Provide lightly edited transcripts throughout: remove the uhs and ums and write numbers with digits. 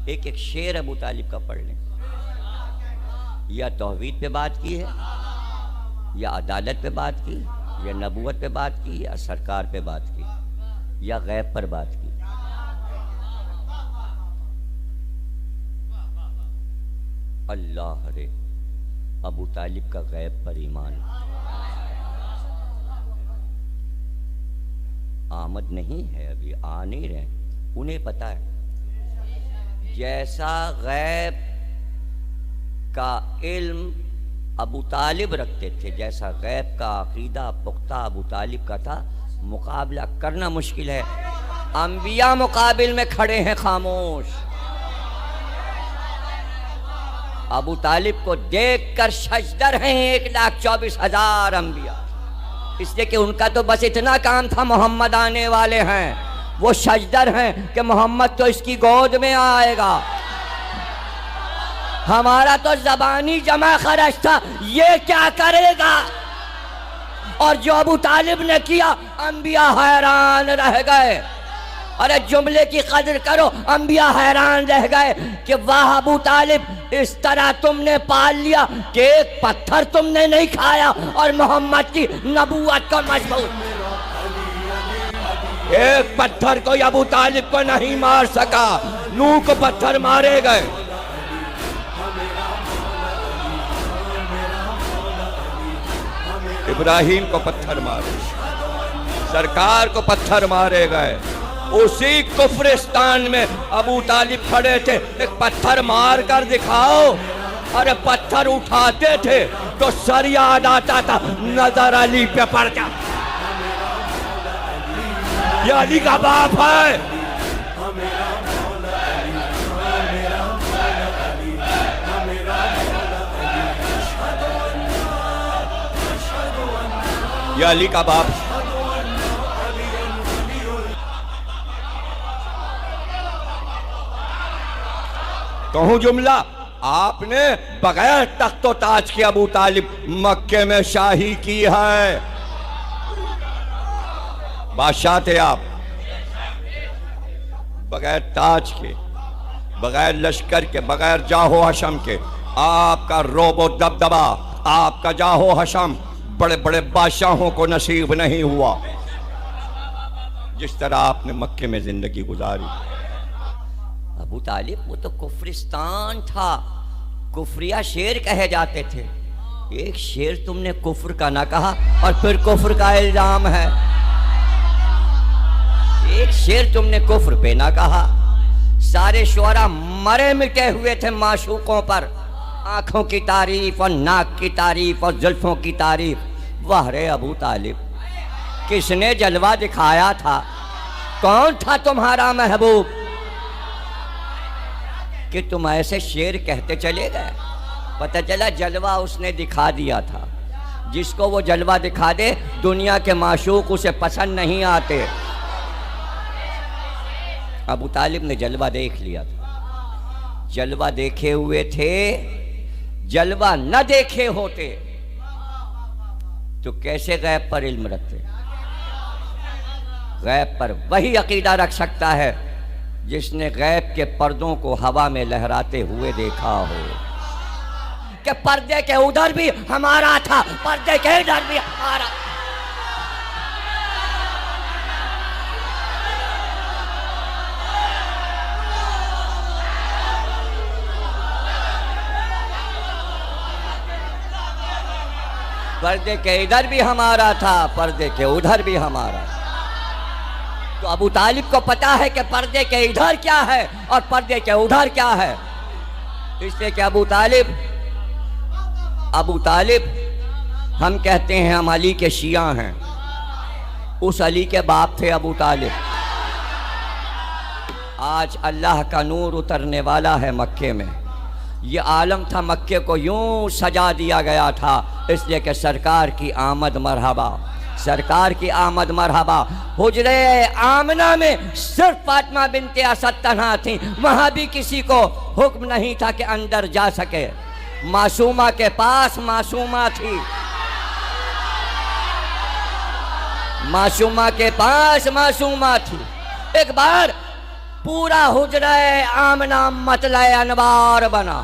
एक एक शेर अबू तालिब का पढ़ लें। या तौहीद पे बात की है, या अदालत पे बात की, या नबूवत पे बात की, या सरकार पे बात की, या गैब पर बात की। अल्लाह रे, अबू तालिब का गैब पर ईमान। आमद नहीं है, अभी आ नहीं रहे, उन्हें पता है। जैसा गैब का इल्म अबू तालिब रखते थे, जैसा गैब का अकीदा पुख्ता अबू तालिब का था, मुकाबला करना मुश्किल है। अंबिया मुकाबिल में खड़े हैं खामोश। अबू तालिब को देखकर सजदर हैं 1,24,000 अंबिया, इसलिए कि उनका तो बस इतना काम था, मोहम्मद आने वाले हैं। वो सजदर हैं कि मोहम्मद तो इसकी गोद में आएगा। हमारा तो जबानी जमा खर्च था, ये क्या करेगा। और जो अबू तालिब ने किया, अंबिया हैरान रह गए। अरे जुमले की कदर करो, अंबिया हैरान रह गए कि वाह अबू तालिब, इस तरह तुमने पाल लिया कि एक पत्थर तुमने नहीं खाया और मोहम्मद की नबूवत को मजबूत। एक पत्थर को अबू तालिब को नहीं मार सका, नूह को पत्थर मारे गए। इब्राहिम को पत्थर मारे, सरकार को पत्थर मारे गए। उसी कुफ्रिस्तान में अबू तालिब खड़े थे, एक पत्थर मार कर दिखाओ। अरे पत्थर उठाते थे तो सर याद आता था, नजर अली पे पड़ जा। ये अली का बाप है। ये अली का बाप। कहूं जुमला, आपने बगैर तख्तो ताज के अबू तालिब मक्के में शाही की है। बादशाह थे आप, बगैर ताज के, बगैर लश्कर के, बगैर जाहो हशम के। आपका रोबो दबदबा, आपका जाहो हशम बड़े बड़े बादशाहों को नसीब नहीं हुआ, जिस तरह आपने मक्के में जिंदगी गुजारी। अबू तालिब वो तो कुफ्रिस्तान था, कुफरिया शेर कहे जाते थे। एक शेर तुमने कुफ्र का ना कहा और फिर कुफ्र का इल्जाम है। एक शेर तुमने कुफ्र पे ना कहा। सारे शुअरा मरे मिटे हुए थे माशूकों पर, आंखों की तारीफ और नाक की तारीफ और जुल्फों की तारीफ। वाह रे अबू तालिब, किसने जलवा दिखाया था? कौन था तुम्हारा महबूब कि तुम ऐसे शेर कहते चले गए? पता चला जलवा उसने दिखा दिया था। जिसको वो जलवा दिखा दे, दुनिया के माशूक उसे पसंद नहीं आते। अबू तालिब ने जलवा देख लिया था। जलवा देखे हुए थे, जलवा न देखे होते तो कैसे गैब पर इल्म रखते? गैब पर वही अकीदा रख सकता है जिसने गैब के पर्दों को हवा में लहराते हुए देखा हो कि पर्दे के उधर भी हमारा था, पर्दे के इधर भी हमारा। पर्दे के इधर भी हमारा था, पर्दे के उधर भी हमारा। तो अबू तालिब को पता है कि पर्दे के इधर क्या है और पर्दे के उधर क्या है। इसलिए कि अबू तालिब हम कहते हैं हम अली के शिया हैं। उस अली के बाप थे अबू तालिब। आज अल्लाह का नूर उतरने वाला है मक्के में। ये आलम था, मक्के को यूं सजा दिया गया था इसलिए कि सरकार की आमद मरहबा, सरकार की आमद मरहबा। हुजरे आमना में सिर्फ फातिमा बिनते असद तन्हा थी, वहाँ भी किसी को हुक्म नहीं था कि अंदर जा सके। मासूमा के पास मासूमा थी, मासूमा के पास मासूमा थी। एक बार पूरा हुजरे आमना मतले अनवार बना,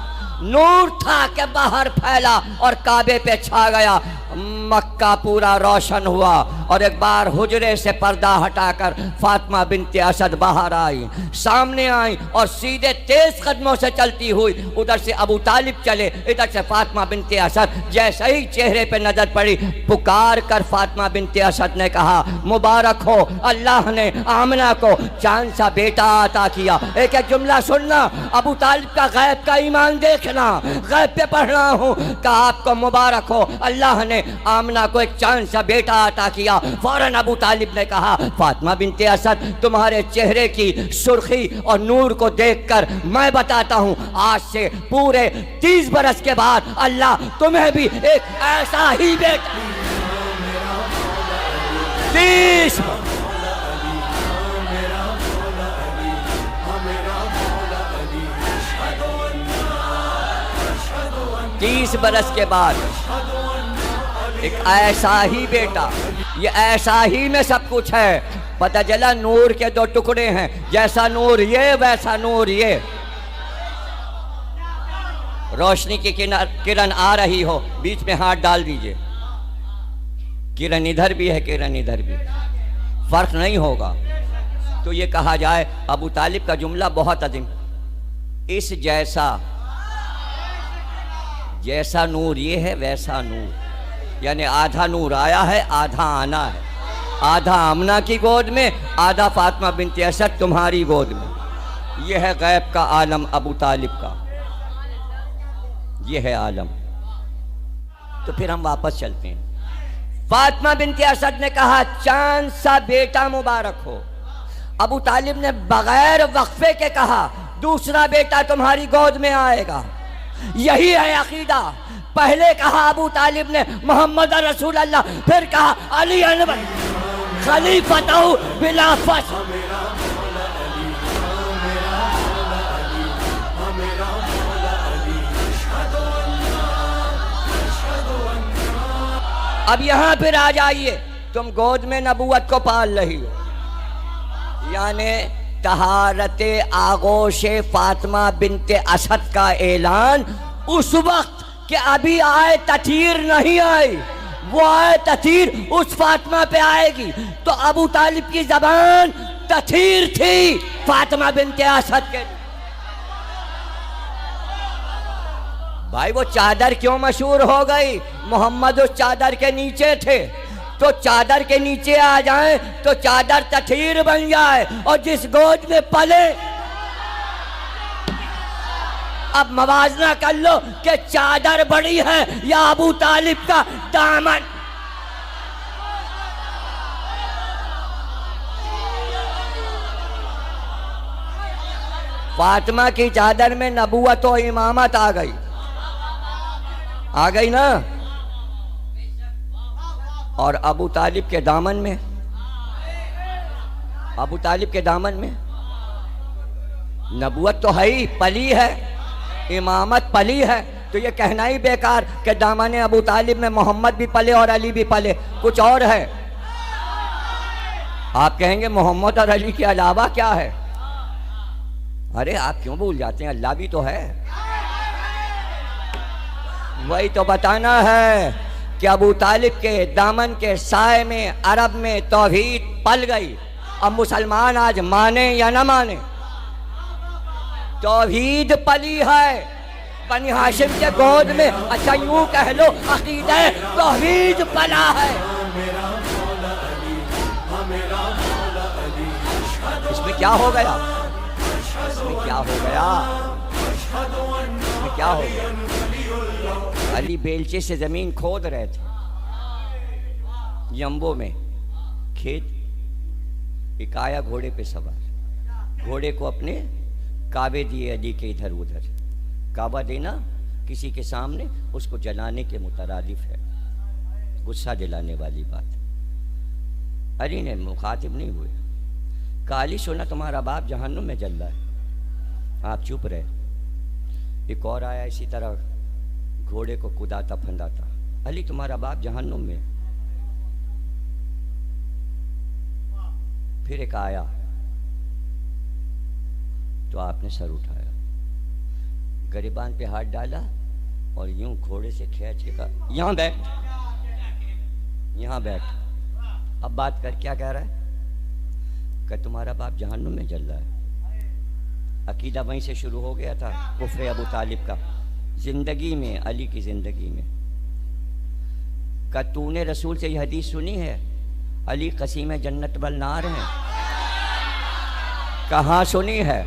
नूर था के बाहर फैला और काबे पे छा गया। मक्का पूरा रोशन हुआ और एक बार हुजरे से पर्दा हटाकर फातिमा बिनते असद बाहर आई, सामने आई और सीधे तेज कदमों से चलती हुई उधर से अबू तालिब चले, इधर से फातिमा बिनते असद। जैसे ही चेहरे पे नजर पड़ी, पुकार कर फातिमा बिनते असद ने कहा, मुबारक हो, अल्लाह ने आमना को चांद सा बेटा अता किया। एक एक जुमला सुनना, अबू तालिब का गैब का ईमान देखना, गैब पे पढ़ना हूँ। कहा आपको मुबारक हो, अल्लाह ने आमना को एक चांद सा बेटा अता किया। फौरन अबू तालिब ने कहा, फातिमा बिनते असद, तुम्हारे चेहरे की सुर्खी और नूर को देखकर मैं बताता हूँ, आज से पूरे 30 बरस के बाद अल्लाह तुम्हें भी एक ऐसा ही बेटा 30 बरस के बाद एक ऐसा ही बेटा। ये ऐसा ही में सब कुछ है। पता चला नूर के दो टुकड़े हैं, जैसा नूर ये वैसा नूर ये। रोशनी की किरण आ रही हो, बीच में हाथ डाल दीजिए, किरण इधर भी है, किरण इधर भी, फर्क नहीं होगा। तो ये कहा जाए, अबू तालिब का जुमला बहुत अजीम, इस जैसा नूर ये है वैसा नूर, यानी आधा नूर आया है, आधा आना है, आधा आमना की गोद में, आधा फातिमा बिनते असद तुम्हारी गोद में। यह है गैब का आलम अबू तालिब का, यह है आलम। तो फिर हम वापस चलते हैं। फातिमा बिनते असद ने कहा, चांद सा बेटा मुबारक हो। अबू तालिब ने बगैर वक्फे के कहा, दूसरा बेटा तुम्हारी गोद में आएगा। यही है अकीदा। पहले कहा अबू तालिब ने मोहम्मद रसूल अल्लाह, फिर कहा अली अनवर खलीफतहु बिला फस। अब यहां फिर आ जाइए, तुम गोद में नबूवत को पाल रही हो, यानी तहारते आगोशे फातिमा बिनते असद का ऐलान उस वक्त कि अभी आए ततीर नहीं आई, वो आए ततीर उस फातिमा पे आएगी। तो अबू तालिब की जबान ततीर थी फातिमा बिनते असद के। भाई वो चादर क्यों मशहूर हो गई? मोहम्मद उस चादर के नीचे थे, तो चादर के नीचे आ जाए तो चादर ततीर बन जाए, और जिस गोद में पले, अब मवाजना कर लो कि चादर बड़ी है या अबू तालिब का दामन। फातिमा की चादर में नबूवत और इमामत आ गई ना, और अबू तालिब के दामन में, अबू तालिब के दामन में नबूवत तो है ही, पली है, इमामत पली है। तो ये कहना ही बेकार कि दामन अबू तालिब में मोहम्मद भी पले और अली भी पले, कुछ और है। आप कहेंगे मोहम्मद और अली के अलावा क्या है? अरे आप क्यों भूल जाते हैं, अल्लाह भी तो है। वही तो बताना है कि अबू तालिब के दामन के साए में अरब में तौहीद पल गई। अब मुसलमान आज माने या न माने, तौहीद पली है बनी हाशिम के गोद में। अच्छा यूं कह लो, अकीदा तौहीद पला है। इसमें क्या हो गया? इसमें क्या हो गया? इसमें क्या हो गया? अली बेलचे से जमीन खोद रहे थे यम्बो में, खेत। एक आया घोड़े पे सवार, घोड़े को अपने काबे दिए अली के इधर उधर। काबा देना किसी के सामने उसको जलाने के मुतरादिफ है, गुस्सा दिलाने वाली बात। अली ने मुखातिब नहीं हुए, कहा अली सुना तुम्हारा बाप जहन्नुम में जल रहा है। आप चुप रहे। एक और आया इसी तरह, घोड़े को कुदाता फंदाता, अली तुम्हारा बाप जहन्नुम में। फिर एक आया, तो आपने सर उठाया, गरिबान पे हाथ डाला और यूं घोड़े से खींच के कहा, यहाँ बैठ, यहाँ बैठ। अब बात कर, क्या कह रहा है? कि तुम्हारा बाप जहन्नुम में जल रहा है। अकीदा वहीं से शुरू हो गया था, कुफ्र अबू तालिब का, जिंदगी में, अली की जिंदगी में। का तूने रसूल से यह हदीस सुनी है, अली कसीम जन्नत वल नार हैं? कहाँ सुनी है?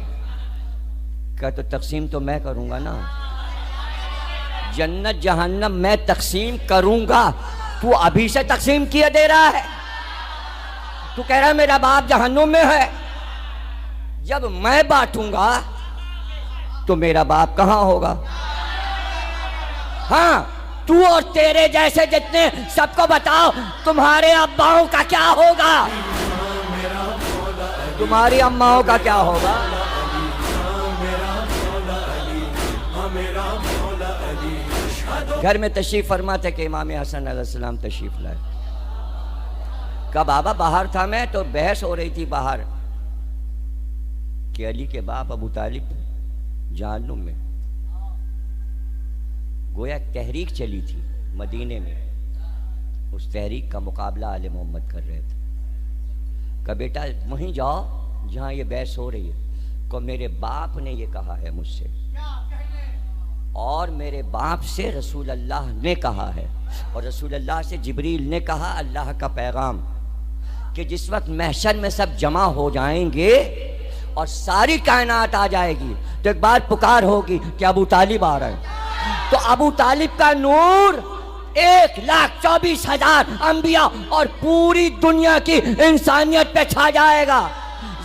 का तो तकसीम तो मैं करूंगा ना, जन्नत जहन्नम मैं तकसीम करूंगा, तू अभी से तकसीम किए दे रहा है। तू कह रहा है मेरा बाप जहन्नुम में है, जब मैं बांटूंगा तो मेरा बाप कहां होगा? हाँ, तू और तेरे जैसे जितने, सबको बताओ तुम्हारे अब्बाओं का क्या होगा, तुम्हारी अम्माओं का क्या होगा? घर में तशरीफ फरमा थे कि इमाम हसन अलैहिस्सलाम तशरीफ लाए। का बाबा बाहर था मैं, तो बहस हो रही थी बाहर कि अली के बाप अबू तालिब जहन्नुम में। गोया तहरीक चली थी मदीने में, उस तहरीक का मुकाबला आले मोहम्मद कर रहे थे। का बेटा वहीं जाओ जहां ये बहस हो रही है, को मेरे बाप ने ये कहा है मुझसे, और मेरे बाप से रसूल अल्लाह ने कहा है, और रसूल अल्लाह से जिब्रील ने कहा अल्लाह का पैगाम, कि जिस वक्त महशर में सब जमा हो जाएंगे और सारी कायनात आ जाएगी, तो एक बार पुकार होगी कि अबू तालिब आ रहे हैं। तो अबू तालिब का नूर 1,24,000 अंबिया और पूरी दुनिया की इंसानियत पे छा जाएगा।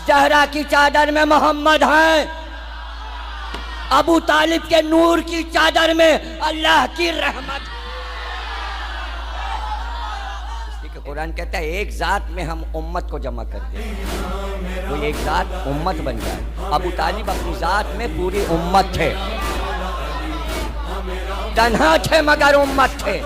ज़हरा की चादर में मोहम्मद हैं, अबू तालिब के नूर की चादर में अल्लाह की रहमत। इसलिए कुरान कहता है एक जात में हम उम्मत को जमा कर दें, वो एक जात उम्मत बन जाए। अबू तालिब अपनी जात में पूरी उम्मत थे, तन्हा थे मगर उम्मत थे।